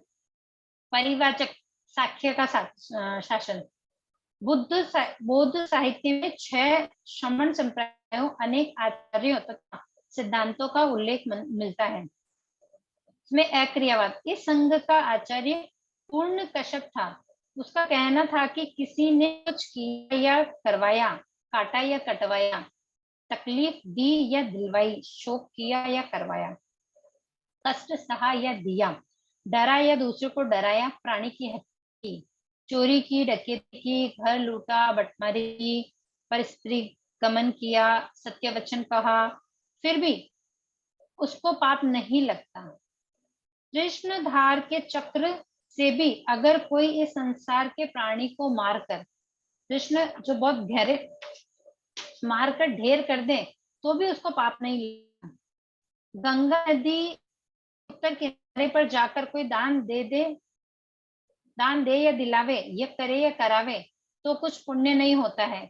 परिवाचक साक्ष्य का शासन। बौद्ध साहित्य में 6 श्रमण संप्रदायों अनेक आचार्यों तथा सिद्धांतों का उल्लेख मिलता है। इसमें अक्रियावाद, इस संघ का आचार्य पूर्ण कश्यप था। उसका कहना था कि किसी ने कुछ किया या करवाया, काटा या कटवाया, तकलीफ दी या दिलवाई, शोक किया या करवाया, कष्ट सहा या दिया, डरा या दूसरे को डराया, प्राणी की हत्या की, चोरी की, डकैती की, घर लूटा, बटमारी की, परस्त्री गमन किया, सत्य वचन कहा, फिर भी उसको पाप नहीं लगता। कृष्णधार के चक्र से भी अगर कोई इस संसार के प्राणी को मारकर, कृष्ण जो बहुत गहरे मारकर ढेर कर दे तो भी उसको पाप नहीं लगता। गंगा नदी उत्तर किनारे पर जाकर कोई दान दे या दिलावे, या करे या करावे तो कुछ पुण्य नहीं होता है।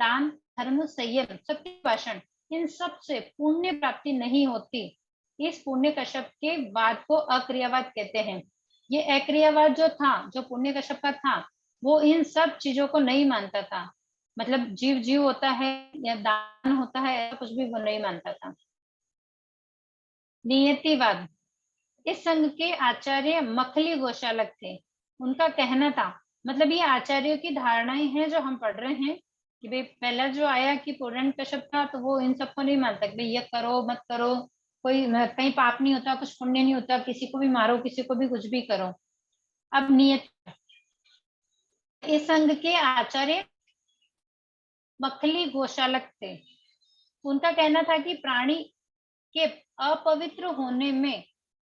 दान, धर्म, संयम, सत्य भाषण, इन सब से पुण्य प्राप्ति नहीं होती। इस पुण्य कश्यप के वाद को अक्रियावाद कहते हैं। ये अक्रियावाद जो था, जो पुण्य कश्यप का था, वो इन सब चीजों को नहीं मानता था। मतलब जीव होता है या दान होता है, ऐसा कुछ भी वो नहीं मानता था। नियतिवाद, इस संघ के आचार्य मखली गोशालक थे। उनका कहना था, मतलब ये आचार्यों की धारणाएं हैं जो हम पढ़ रहे हैं कि भाई पहला जो आया कि पूर्ण कश्यप था तो वो इन सबको नहीं मानता कि भाई ये करो मत करो, कोई कहीं पाप नहीं होता, कुछ पुण्य नहीं होता, किसी को भी मारो, किसी को भी कुछ भी करो। अब नियत, इस संघ के आचार्य मखली गोशालक थे। उनका कहना था कि प्राणी के अपवित्र होने में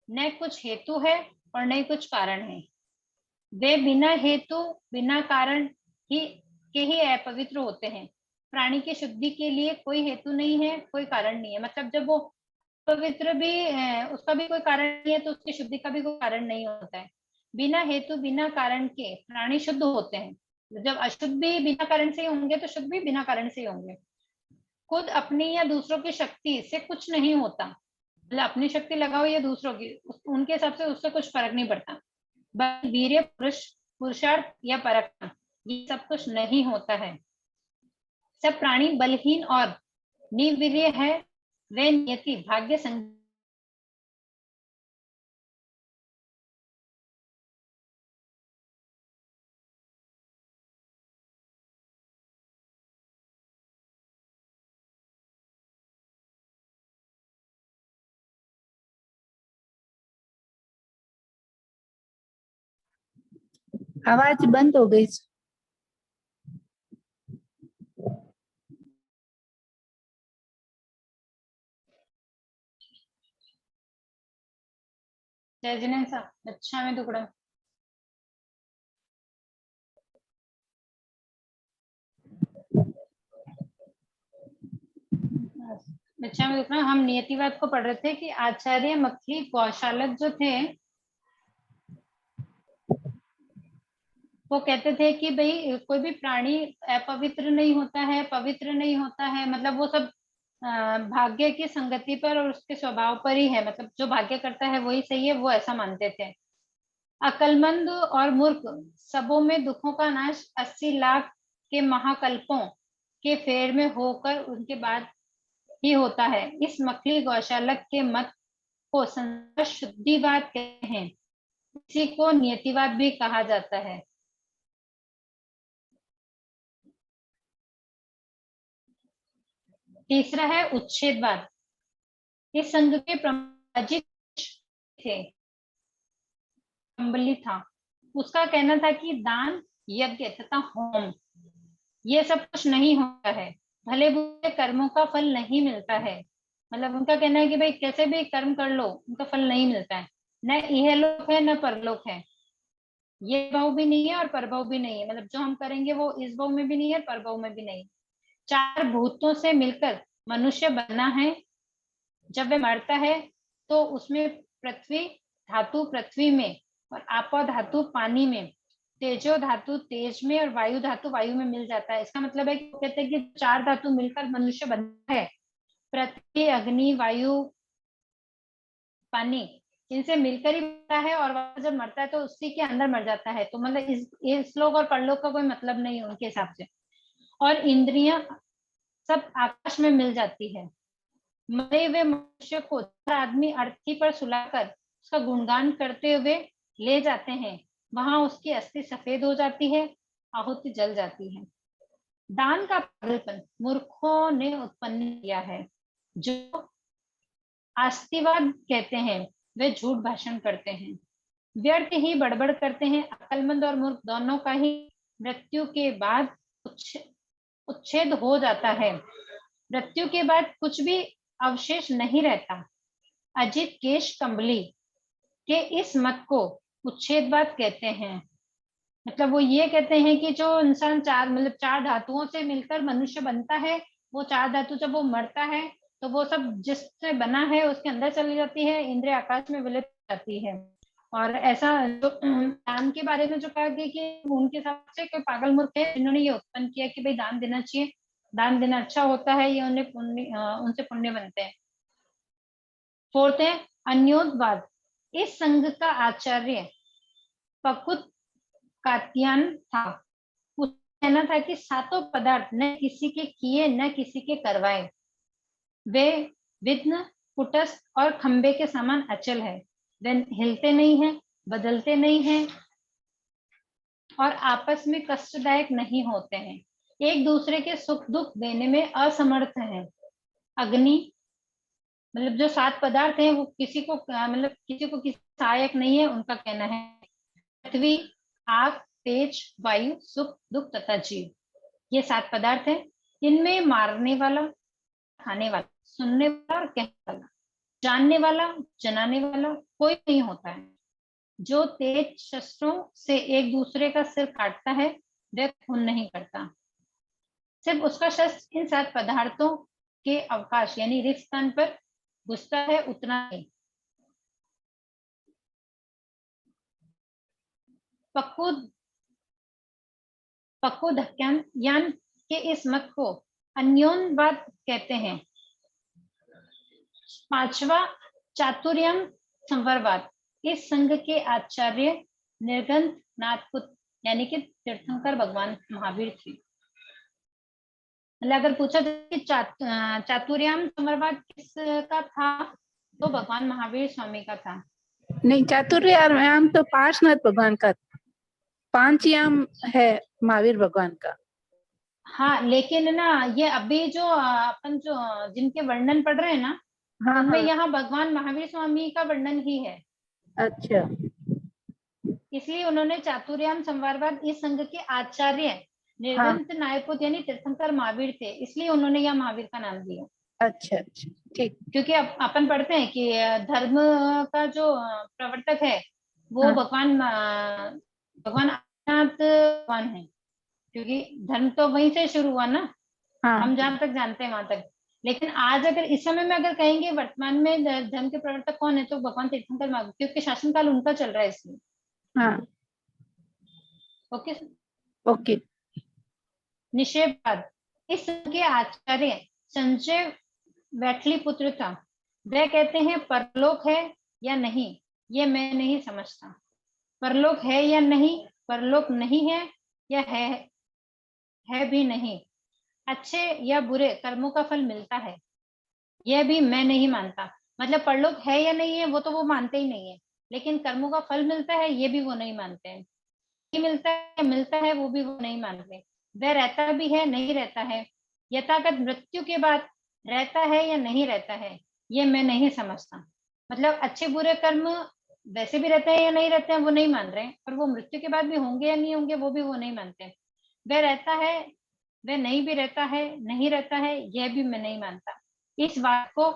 न कुछ हेतु है और न कुछ कारण है। वे बिना हेतु बिना कारण ही अपवित्र होते हैं। प्राणी की शुद्धि के लिए कोई हेतु नहीं है, कोई कारण नहीं है। मतलब जब वो पवित्र भी उसका भी कोई कारण नहीं है तो उसकी शुद्धि का भी कोई कारण नहीं होता है। बिना हेतु बिना कारण के प्राणी शुद्ध होते हैं। जब अशुद्ध भी बिना कारण से ही होंगे तो शुद्ध भी बिना कारण से ही होंगे। खुद अपनी या दूसरों की शक्ति से कुछ नहीं होता, मतलब अपनी शक्ति लगाओ या दूसरों की, उनके हिसाब से उससे कुछ फर्क नहीं पड़ता। बस वीर्य, पुरुषार्थ या पराक्रम, ये सब कुछ नहीं होता है। सब प्राणी बलहीन और निर्वीर्य है, वे नियति, भाग्य, आवाज बंद हो गई। जय जिनेन्द्र साहब, अच्छा में टुकड़ा। अच्छा में टुकड़ा, हम नियतिवाद को पढ़ रहे थे कि आचार्य मक्खी गौशालक जो थे वो कहते थे कि भाई कोई भी प्राणी अपवित्र नहीं होता है, पवित्र नहीं होता है, मतलब वो सब भाग्य की संगति पर और उसके स्वभाव पर ही है, मतलब जो भाग्य करता है वही सही है, वो ऐसा मानते थे। अकलमंद और मूर्ख सबों में दुखों का नाश 80 लाख के महाकल्पों के फेर में होकर उनके बाद ही होता है। इस मखली गौशालक के मत को संसार शुद्धिवाद कहते हैं, इसी को नियतिवाद भी कहा जाता है। तीसरा है उच्छेदवाद। इस संघ के प्रमुख अजित थे, कंबली था। उसका कहना था कि दान, यज्ञ तथा होम ये सब कुछ नहीं होता है, भले बुरे कर्मों का फल नहीं मिलता है। मतलब उनका कहना है कि भाई कैसे भी कर्म कर लो उनका फल नहीं मिलता है, न इहलोक है न परलोक है, ये भाव भी नहीं है और परभाव भी नहीं है, मतलब जो हम करेंगे वो इस भाव में भी नहीं है परभाव में भी नहीं। चार भूतों से मिलकर मनुष्य बना है, जब वह मरता है तो उसमें पृथ्वी धातु पृथ्वी में, और आपा धातु पानी में, तेजो धातु तेज में, और वायु धातु वायु में मिल जाता है। इसका मतलब है कि कहते हैं कि चार धातु मिलकर मनुष्य बनता है, पृथ्वी, अग्नि, वायु, पानी, इनसे मिलकर ही बनता है, और वह जब मरता है तो उसी के अंदर मर जाता है। तो मतलब इस लोक और परलोक का कोई मतलब नहीं है उनके हिसाब से। और इंद्रियां सब आकाश में मिल जाती है। मरे हुए मनुष्य को आदमी अर्थी पर सुलाकर उसका गुणगान करते हुए ले जाते हैं, वहां उसकी अस्थि सफेद हो जाती है, आहुति जल जाती है। दान का पागलपन मूर्खों ने उत्पन्न किया है। जो आस्तिवाद कहते हैं वे झूठ भाषण करते हैं, व्यर्थ ही बड़बड़ करते हैं। अक्लमंद और मूर्ख दोनों का ही मृत्यु के बाद उच्छेद हो जाता है, मृत्यु के बाद कुछ भी अवशेष नहीं रहता। अजित केश कंबली के इस मत को उच्छेदवाद कहते हैं। मतलब वो ये कहते हैं कि जो इंसान चार मतलब चार धातुओं से मिलकर मनुष्य बनता है, वो चार धातु जब वो मरता है तो वो सब जिससे बना है उसके अंदर चली जाती है, इंद्रिय आकाश में विलित जाती है। और ऐसा जो दान के बारे में जो कहा गया कि उनके हिसाब से कोई पागल मूर्ख है जिन्होंने ये उत्पन्न किया कि भाई दान देना चाहिए, दान देना अच्छा होता है, ये उन्हें पुण्य उनसे पुण्य बनते हैं। फोर्थ है अन्योदवाद। इस संघ का आचार्य पकुत कात्यायन था। उसका कहना था कि सातों पदार्थ न किसी के किए न किसी के करवाए, वे विघ्न, कुटस्थ और खंबे के समान अचल है, वे हिलते नहीं हैं, बदलते नहीं हैं और आपस में कष्टदायक नहीं होते हैं, एक दूसरे के सुख दुख देने में असमर्थ हैं। अग्नि मतलब जो सात पदार्थ हैं वो किसी को मतलब किसी को किसी सहायक नहीं है, उनका कहना है। पृथ्वी, आग, तेज, वायु, सुख दुख तथा जीव, ये सात पदार्थ हैं। इनमें मारने वाला, खाने वाला, सुनने वाला और कहने वाला, जानने वाला, जनाने वाला कोई नहीं होता है। जो तेज शस्त्रों से एक दूसरे का सिर काटता है वह खून नहीं करता, सिर्फ उसका शस्त्र इन सात पदार्थों के अवकाश यानी रिक्त स्थान पर घुसता है, उतना ही। पक्को धक्यान यान के इस मत को अन्योन्यवाद कहते हैं। पांचवा चातुर्यम संवरवाद। इस संघ के आचार्य निर्गंथ नाथपुत यानी कि तीर्थंकर भगवान महावीर थे। मतलब अगर पूछा जाए कि चातुर्याम संवरवाद किसका था, तो भगवान महावीर स्वामी का था। नहीं, चातुर्याम तो पार्श्वनाथ भगवान का, 5 याम है महावीर भगवान का। हाँ, लेकिन ना ये अभी जो अपन जो जिनके वर्णन पढ़ रहे हैं ना, हाँ उनमें हाँ, यहाँ भगवान महावीर स्वामी का वर्णन ही है। अच्छा इसलिए उन्होंने चातुर्याम संवारवाद इस संघ के आचार्य हाँ, निर्गंथ नायपुत यानी तीर्थंकर महावीर थे, इसलिए उन्होंने यह महावीर का नाम दिया। अच्छा अच्छा, ठीक। क्योंकि अपन पढ़ते हैं कि धर्म का जो प्रवर्तक है वो हाँ भगवान आदिनाथ भगवान है, क्योंकि धर्म तो वहीं से शुरू हुआ ना, हाँ हम जहां तक जानते हैं वहां तक। लेकिन आज अगर इस समय में अगर कहेंगे वर्तमान में धर्म के प्रवर्तक कौन है, तो भगवान तीर्थंकर महावीर, क्योंकि शासनकाल उनका चल रहा है इसलिए। हाँ, ओके। ओके। निषेधवाद। इस के आचार्य संजय वैठली पुत्र था। वह कहते हैं परलोक है या नहीं ये मैं नहीं समझता। परलोक है या नहीं, परलोक नहीं है या है भी नहीं। अच्छे या बुरे कर्मों का फल मिलता है, यह भी मैं नहीं मानता। मतलब परलोक है या नहीं है वो तो वो मानते ही नहीं है, लेकिन कर्मों का फल मिलता है ये भी वो नहीं मानते हैं। मिलता है वो भी वो नहीं मानते। वह रहता भी है नहीं रहता है, यथागत मृत्यु के बाद रहता है या नहीं रहता है, ये मैं नहीं समझता। मतलब अच्छे बुरे कर्म वैसे भी रहते हैं या नहीं रहते हैं वो नहीं मान रहे, और वो मृत्यु के बाद भी होंगे या नहीं होंगे वो भी वो नहीं मानते। वह रहता है, वह नहीं भी रहता है, नहीं रहता है, यह भी मैं नहीं मानता। इस बात को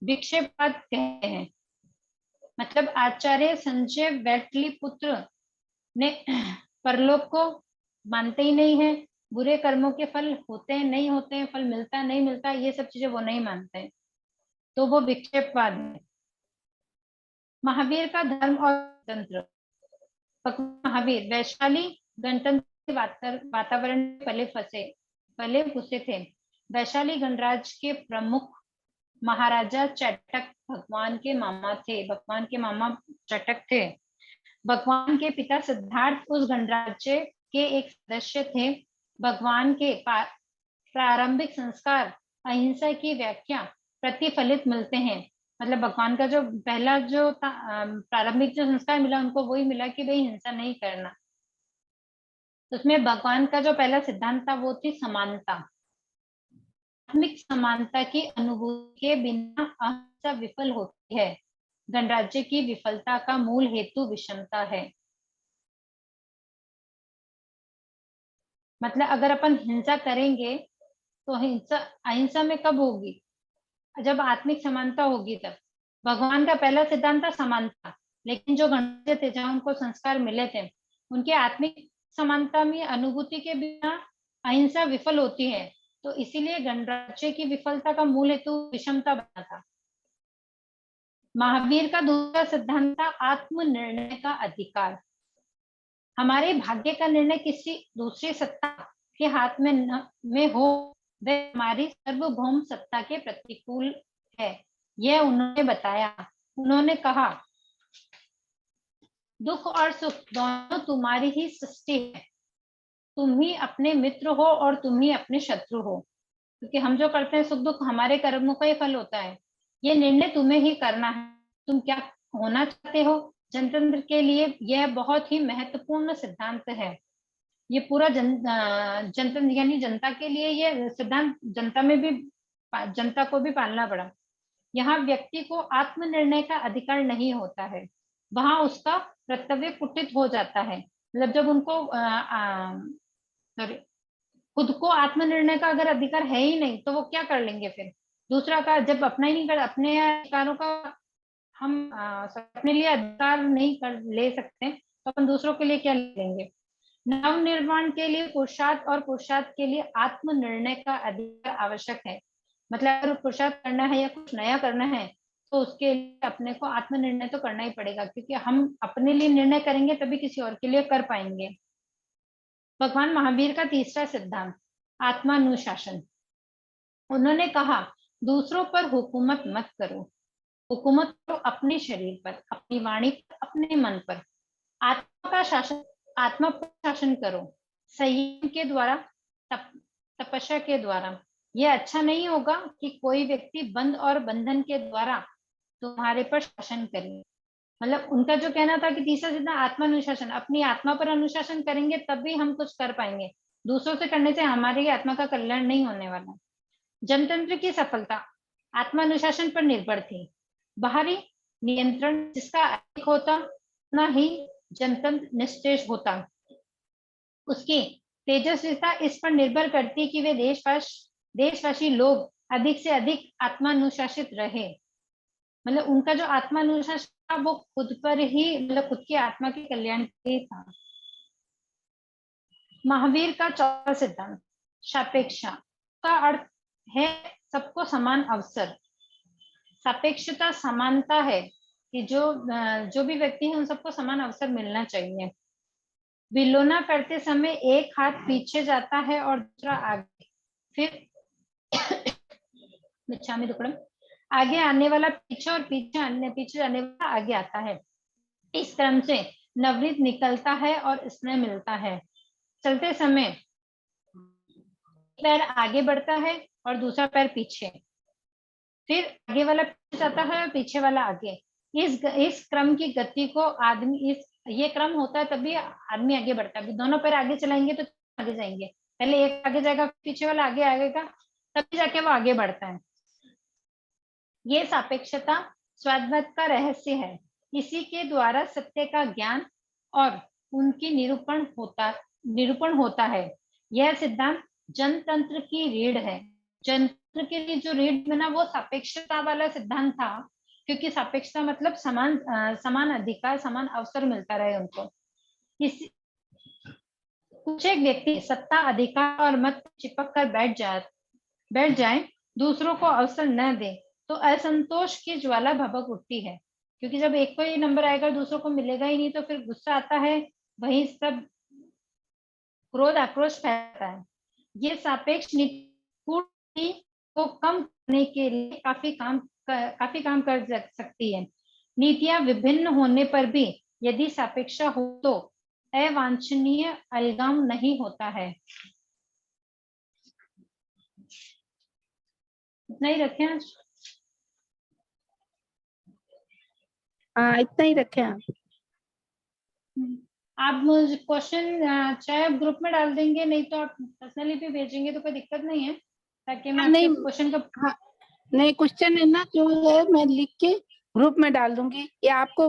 विक्षेपवाद कहते हैं। मतलब आचार्य संजय वैठली पुत्र ने परलोक को मानते ही नहीं है, बुरे कर्मों के फल होते हैं नहीं होते हैं, फल मिलता है नहीं मिलता, ये सब चीजें वो नहीं मानते हैं, तो वो विक्षेपवाद है। महावीर का धर्म और तंत्र। महावीर वैशाली गणतंत्र वातावरण में पले फुसे थे। वैशाली गणराज्य के प्रमुख महाराजा चटक भगवान के मामा चटक थे। भगवान के पिता सिद्धार्थ उस गणराज्य के एक सदस्य थे। भगवान के प्रारंभिक संस्कार अहिंसा की व्याख्या प्रतिफलित मिलते हैं। मतलब भगवान का जो पहला जो प्रारंभिक जो संस्कार मिला उनको वही मिला कि भाई हिंसा नहीं करना। तो उसमें भगवान का जो पहला सिद्धांत था वो थी समानता। आत्मिक समानता की अनुभूति के बिना अहिंसा विफल होती है। गणराज्य की विफलता का मूल हेतु विषमता है। मतलब अगर अपन हिंसा करेंगे तो हिंसा अहिंसा में कब होगी, जब आत्मिक समानता होगी तब। भगवान का पहला सिद्धांत था समानता, लेकिन जो गणराज्य थे जहाँ उनको संस्कार मिले थे उनके आत्मिक समानता में अनुभूति के बिना अहिंसा विफल होती है, तो इसीलिए गणराज्य की विफलता का मूल हेतु विषमता बना था। महावीर का दूसरा सिद्धांत था आत्मनिर्णय का अधिकार। हमारे भाग्य का निर्णय किसी दूसरी सत्ता के हाथ में हो, वह हमारी सार्वभौम सत्ता के प्रतिकूल है, यह उन्होंने बताया। उन्होंने कहा दुख और सुख दोनों तुम्हारी ही सृष्टि है। तुम ही अपने मित्र हो और तुम ही अपने शत्रु हो, क्योंकि हम जो करते हैं सुख दुख हमारे कर्मों का ही फल होता है। ये निर्णय तुम्हें ही करना है, तुम क्या होना चाहते हो। जनतंत्र के लिए यह बहुत ही महत्वपूर्ण सिद्धांत है। ये पूरा जनतंत्र यानी जनता के लिए ये सिद्धांत जनता को भी पालना पड़ा। यहाँ व्यक्ति को आत्मनिर्णय का अधिकार नहीं होता है, वहां उसका कर्तव्य कुटित हो जाता है। मतलब जब उनको खुद को आत्मनिर्णय का अगर अधिकार है ही नहीं तो वो क्या कर लेंगे फिर। दूसरा का जब अपना ही नहीं कर, अपने अधिकारों का हम अपने लिए अधिकार नहीं कर ले सकते तो अपन दूसरों के लिए क्या लेंगे। नव निर्माण के लिए पुरुषार्थ और पुरुषार्थ के लिए आत्मनिर्णय का अधिकार आवश्यक है। मतलब अगर पुरुषार्थ करना है या कुछ नया करना है तो उसके लिए अपने को आत्मनिर्णय तो करना ही पड़ेगा, क्योंकि हम अपने लिए निर्णय करेंगे तभी किसी और के लिए कर पाएंगे। भगवान महावीर का तीसरा सिद्धांत आत्मानुशासन। उन्होंने कहा, दूसरों पर हुकूमत मत करो, हुकूमत करो अपने शरीर पर, अपनी वाणी पर, अपने मन पर। आत्मा पर शासन करो, संयम के द्वारा, तपस्या के द्वारा। यह अच्छा नहीं होगा कि कोई व्यक्ति बंद और बंधन के द्वारा तुम्हारे पर शासन करे। मतलब उनका जो कहना था कि तीसरा सिद्धांत आत्मानुशासन, अपनी आत्मा पर अनुशासन करेंगे तब भी हम कुछ कर पाएंगे, दूसरों से करने से हमारी आत्मा का कल्याण नहीं होने वाला। जनतंत्र की सफलता आत्मानुशासन पर निर्भर थी। बाहरी नियंत्रण जिसका अधिक होता, उतना ही जनतंत्र निस्तेज होता। उसकी तेजस्विता इस पर निर्भर करती कि वे देशवासी लोग अधिक से अधिक आत्मानुशासित रहे। मतलब उनका जो आत्मानुशासन था वो खुद पर ही, मतलब खुद की आत्मा के कल्याण के लिए था। महावीर का चौथा सिद्धांत सापेक्षा का अर्थ है सबको समान अवसर। सापेक्षता समानता है कि जो भी व्यक्ति है उन सबको समान अवसर मिलना चाहिए। बिलोना करते समय एक हाथ पीछे जाता है और दूसरा आगे, फिर मिच्छामी दुक्कडम, आगे आने वाला पीछे और पीछे जाने वाला आगे आता है। इस क्रम से नवनीत निकलता है और स्नेह मिलता है। चलते समय पैर आगे बढ़ता है और दूसरा पैर पीछे, फिर आगे वाला पीछे जाता है और पीछे वाला आगे। इस क्रम की गति को ये क्रम होता है तभी आदमी आगे बढ़ता है। दोनों पैर आगे चलाएंगे तो आगे जाएंगे, पहले एक आगे जाएगा पीछे वाला आगे आएगा, तभी जाके वो आगे बढ़ता है। ये सापेक्षता स्वाद्वैत का रहस्य है। इसी के द्वारा सत्य का ज्ञान और उनकी निरूपण होता है। यह सिद्धांत जनतंत्र की रीढ़ है। जनतंत्र के लिए जो रीढ़ बना वो सापेक्षता वाला सिद्धांत था, क्योंकि सापेक्षता मतलब समान अधिकार, समान अवसर मिलता रहे उनको। कुछ एक व्यक्ति सत्ता, अधिकार और मत चिपक कर बैठ जाए, दूसरों को अवसर न दे, तो असंतोष की ज्वाला भभक उठती है। क्योंकि जब एक को ही नंबर आएगा दूसरों को मिलेगा ही नहीं तो फिर गुस्सा आता है, वही सब क्रोध आक्रोश फैलता है। ये सापेक्ष नीति को कम करने के लिए काफी काम कर सकती है। नीतियां विभिन्न होने पर भी यदि सापेक्षा हो तो अवांछनीय अलगाम नहीं होता है। इतना ही रखें आज। हाँ इतना ही रखे आप मुझे क्वेश्चन चाहे आप ग्रुप में डाल देंगे, नहीं तो आप पर्सनली भी भेजेंगे तो कोई दिक्कत नहीं है, ताकि मैं आपके क्वेश्चन का हाँ, नहीं क्वेश्चन है ना जो है मैं लिख के ग्रुप में डाल दूंगी या आपको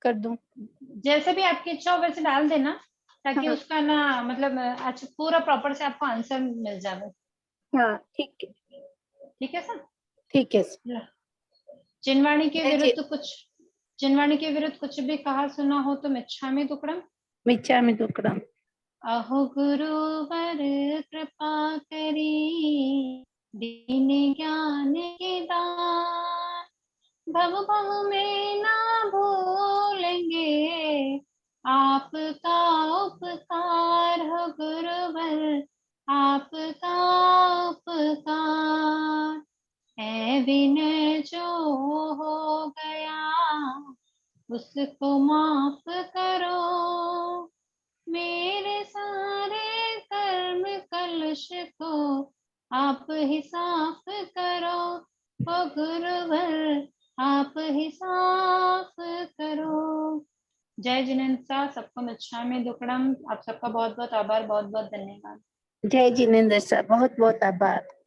कर दूं, जैसे भी आपकी इच्छा हो वैसे डाल देना, ताकि हाँ। उसका ना मतलब अच्छा पूरा प्रॉपर से आपको आंसर मिल जाए। हाँ ठीक है सर, ठीक है सर। जिनवाणी के विरुद्ध कुछ भी कहा सुना हो तो मिच्छामि दुक्कडम। अहो गुरुवर कृपा करी, दीन ज्ञान के दान, भव में ना भूलेंगे आपका उपकार। हो गुरुवर आपका उपकार, है विनय जो हो गया उसको माफ करो, मेरे सारे कर्म कलुष को आप ही साफ करो। ओ गुरुवर आप ही साफ करो। जय जिनेन्द्र, सबको मिच्छामि दुक्कडम। आप सबका बहुत बहुत आभार, बहुत बहुत धन्यवाद। जय जिनेन्द्र सर, बहुत बहुत आभार।